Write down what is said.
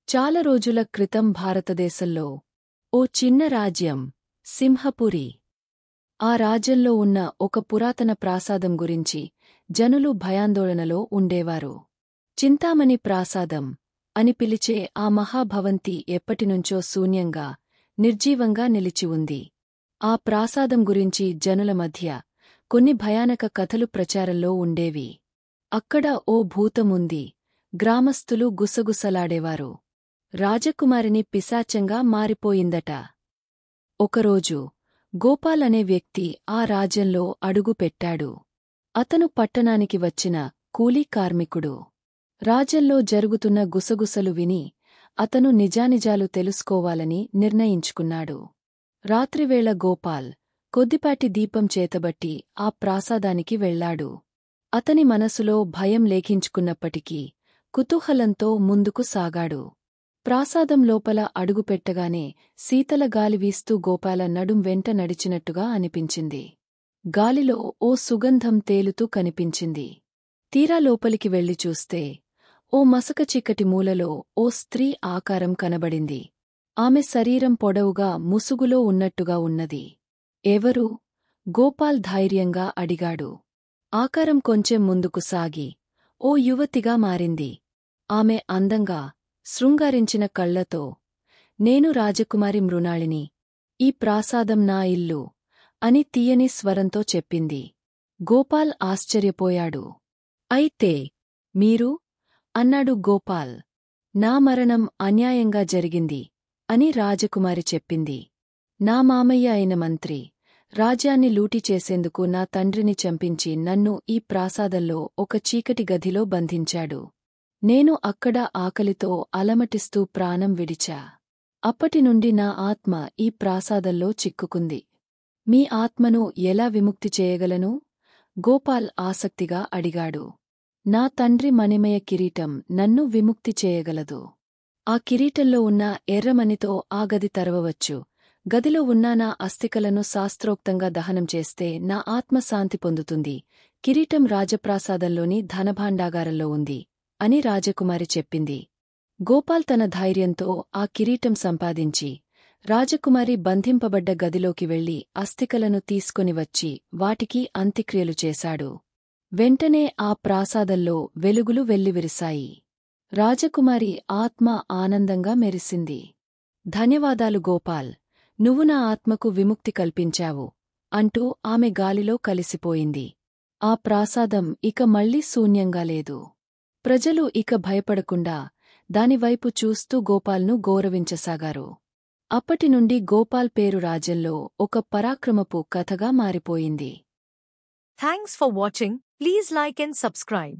చాలా రోజుల క్రితం భారతదేశంలో ఓ చిన్న రాజ్యం సింహపురి. ఆ రాజ్యంలో ఉన్న ఒక పురాతన ప్రాసాదం గురించి జనులు భయాందోళనలో ఉండేవారు. చింతామణి ప్రాసాదం అని పిలిచే ఆ మహాభవంతి ఎప్పటినుంచో శూన్యంగా, నిర్జీవంగా నిలిచి ఉంది. ఆ ప్రాసాదం గురించి జనుల మధ్య కొన్ని భయానక కథలు ప్రచారంలో ఉండేవి. అక్కడ ఓ భూతముంది, గ్రామస్థులు గుసగుసలాడేవారు. రాజకుమారిని పిశాచంగా మారిపోయిందట. ఒకరోజు గోపాల్ అనే వ్యక్తి ఆ రాజ్యంలో అడుగు పెట్టాడు. అతను పట్టణానికి వచ్చిన కూలీ కార్మికుడు. రాజ్యంలో జరుగుతున్న గుసగుసలు విని అతను నిజానిజాలు తెలుసుకోవాలని నిర్ణయించుకున్నాడు. రాత్రివేళ గోపాల్ కొద్దిపాటి దీపం చేతబట్టి ఆ ప్రాసాదానికి వెళ్లాడు. అతని మనసులో భయం లేఖించుకున్నప్పటికీ కుతూహలంతో ముందుకు సాగాడు. ప్రాసాదం లోపల అడుగుపెట్టగానే శీతల గాలి వీస్తూ గోపాల నడుం వెంట నడిచినట్టుగా అనిపించింది. గాలిలో ఓ సుగంధం తేలుతూ కనిపించింది. తీరా లోపలికి వెళ్లి చూస్తే ఓ మసక చీకటి మూలలో ఓ స్త్రీ ఆకారం కనబడింది. ఆమె శరీరం పొడవుగా ముసుగులో ఉన్నట్టుగా ఉన్నది. ఎవరు? గోపాల్ ధైర్యంగా అడిగాడు. ఆకారం కొంచెం ముందుకు సాగి ఓ యువతిగా మారింది. ఆమె అందంగా, శృంగారించిన కళ్లతో, నేను రాజకుమారి మృణాళిని, ఈ ప్రాసాదం నా ఇల్లు అని తీయని స్వరంతో చెప్పింది. గోపాల్ ఆశ్చర్యపోయాడు. అయితే మీరు? అన్నాడు గోపాల్. నా మరణం అన్యాయంగా జరిగింది అని రాజకుమారి చెప్పింది. నా మామయ్య అయిన మంత్రి రాజ్యాన్ని లూటీ చేసేందుకు నా తండ్రిని చంపించి నన్ను ఈ ప్రాసాదంలో ఒక చీకటి గదిలో బంధించాడు. నేను అక్కడ ఆకలితో అలమటిస్తూ ప్రాణం విడిచా. అప్పటినుండి నా ఆత్మ ఈ ప్రాసాదంలో చిక్కుకుంది. మీ ఆత్మను ఎలా విముక్తి చేయగలను? గోపాల్ ఆసక్తిగా అడిగాడు. నా తండ్రి మణిమయ కిరీటం నన్ను విముక్తి చేయగలదు. ఆ కిరీటంలో ఉన్న ఎర్రమణితో ఆ గది తెరవవచ్చు. గదిలో ఉన్న నా అస్థికలను శాస్త్రోక్తంగా దహనం చేస్తే నా ఆత్మ శాంతి పొందుతుంది. కిరీటం రాజప్రాసాదంలోని ధనభాండాగారంలో ఉంది అని రాజకుమారి చెప్పింది. గోపాల్ తన ధైర్యంతో ఆ కిరీటం సంపాదించి రాజకుమారి బంధింపబడ్డ గదిలోకి వెళ్లి అస్థికలను తీసుకొని వచ్చి వాటికి అంత్యక్రియలు చేశాడు. వెంటనే ఆ ప్రాసాదంలో వెలుగులు వెల్లివిరిశాయి. రాజకుమారి ఆత్మ ఆనందంగా మెరిసింది. ధన్యవాదాలు గోపాల్, నువ్వు నా ఆత్మకు విముక్తి కల్పించావు అంటూ ఆమె గాలిలో కలిసిపోయింది. ఆ ప్రాసాదం ఇక మళ్లీ శూన్యంగా లేదు. ప్రజలు ఇక భయపడకుండా దానివైపు చూస్తూ గోపాల్ను గౌరవించసాగారు. అప్పటినుండి గోపాల్ పేరు రాజ్యంలో ఒక పరాక్రమపు కథగా మారిపోయింది. Thanks for watching. Please like and subscribe.